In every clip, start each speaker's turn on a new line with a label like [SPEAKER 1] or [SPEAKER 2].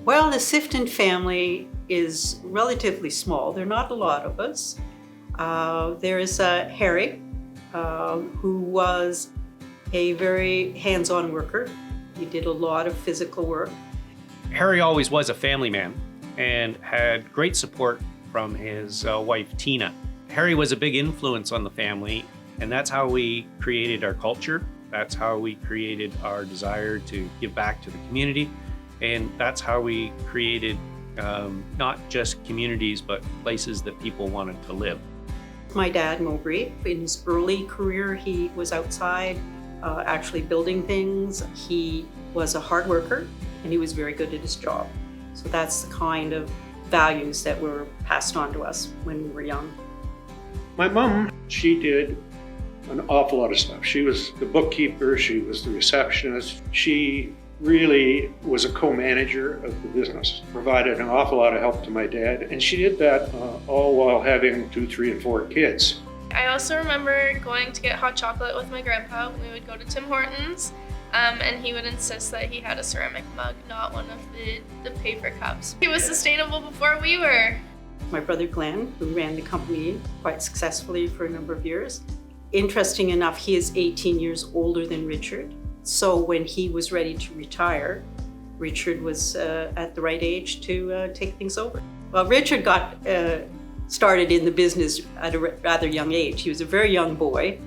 [SPEAKER 1] Well, the Sifton family is relatively small. There are not a lot of us. There is Harry, who was a very hands-on worker. He did a lot of physical work.
[SPEAKER 2] Harry always was a family man and had great support from his wife, Tina. Harry was a big influence on the family, and that's how we created our culture. That's how we created our desire to give back to the community. And that's how we created not just communities, but places that people wanted to live.
[SPEAKER 1] My dad, Mowbray, in his early career, he was outside actually building things. He was a hard worker and he was very good at his job. So that's the kind of values that were passed on to us when we were young.
[SPEAKER 3] My mom, she did an awful lot of stuff. She was the bookkeeper, she was the receptionist. She really was a co-manager of the business, provided an awful lot of help to my dad, and she did that all while having 2, 3, and 4 kids.
[SPEAKER 4] I also remember going to get hot chocolate with my grandpa. We would go to Tim Hortons, and he would insist that he had a ceramic mug, not one of the paper cups. He was sustainable before we were.
[SPEAKER 1] My brother Glenn, who ran the company quite successfully for a number of years. Interesting enough, he is 18 years older than Richard. So when he was ready to retire, Richard was at the right age to take things over. Well, Richard got started in the business at a rather young age. He was a very young boy,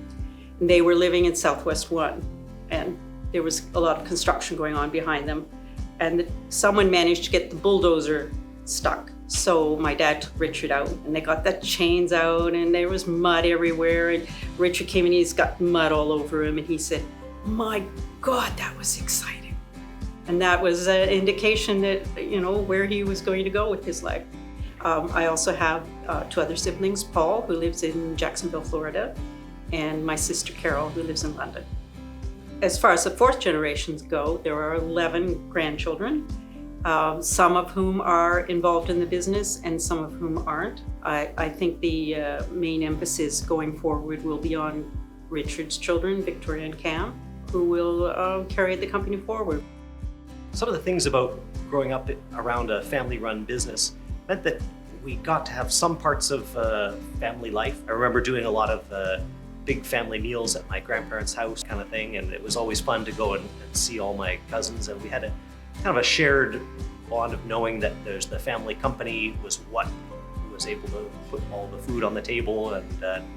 [SPEAKER 1] and they were living in Southwest 1, and there was a lot of construction going on behind them, and someone managed to get the bulldozer stuck. So my dad took Richard out, and they got the chains out, and there was mud everywhere, and Richard came and he's got mud all over him, and he said, "My God, that was exciting." And that was an indication that, where he was going to go with his life. I also have 2 other siblings, Paul, who lives in Jacksonville, Florida, and my sister Carol, who lives in London. As far as the 4th generations go, there are 11 grandchildren, some of whom are involved in the business and some of whom aren't. I think the main emphasis going forward will be on Richard's children, Victoria and Cam, who will carry the company forward.
[SPEAKER 5] Some of the things about growing up around a family-run business meant that we got to have some parts of family life. I remember doing a lot of big family meals at my grandparents' house kind of thing, and it was always fun to go and see all my cousins, and we had a kind of a shared bond of knowing that there's the family company was what was able to put all the food on the table and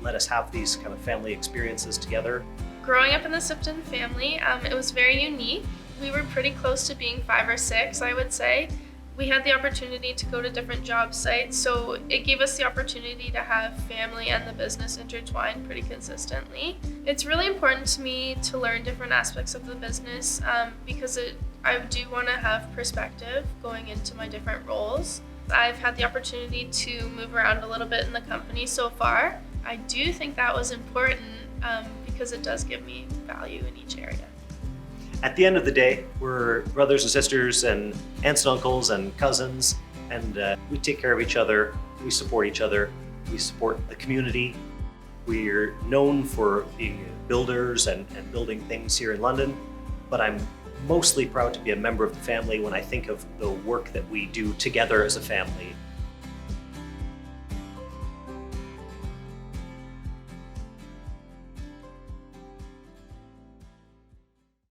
[SPEAKER 5] let us have these kind of family experiences together.
[SPEAKER 4] Growing up in the Sifton family, it was very unique. We were pretty close to being 5 or 6, I would say. We had the opportunity to go to different job sites, so it gave us the opportunity to have family and the business intertwined pretty consistently. It's really important to me to learn different aspects of the business because I do want to have perspective going into my different roles. I've had the opportunity to move around a little bit in the company so far. I do think that was important because it does give me value in each area.
[SPEAKER 5] At the end of the day, we're brothers and sisters and aunts and uncles and cousins, and we take care of each other, we support each other, we support the community. We're known for being builders and building things here in London, but I'm mostly proud to be a member of the family when I think of the work that we do together as a family.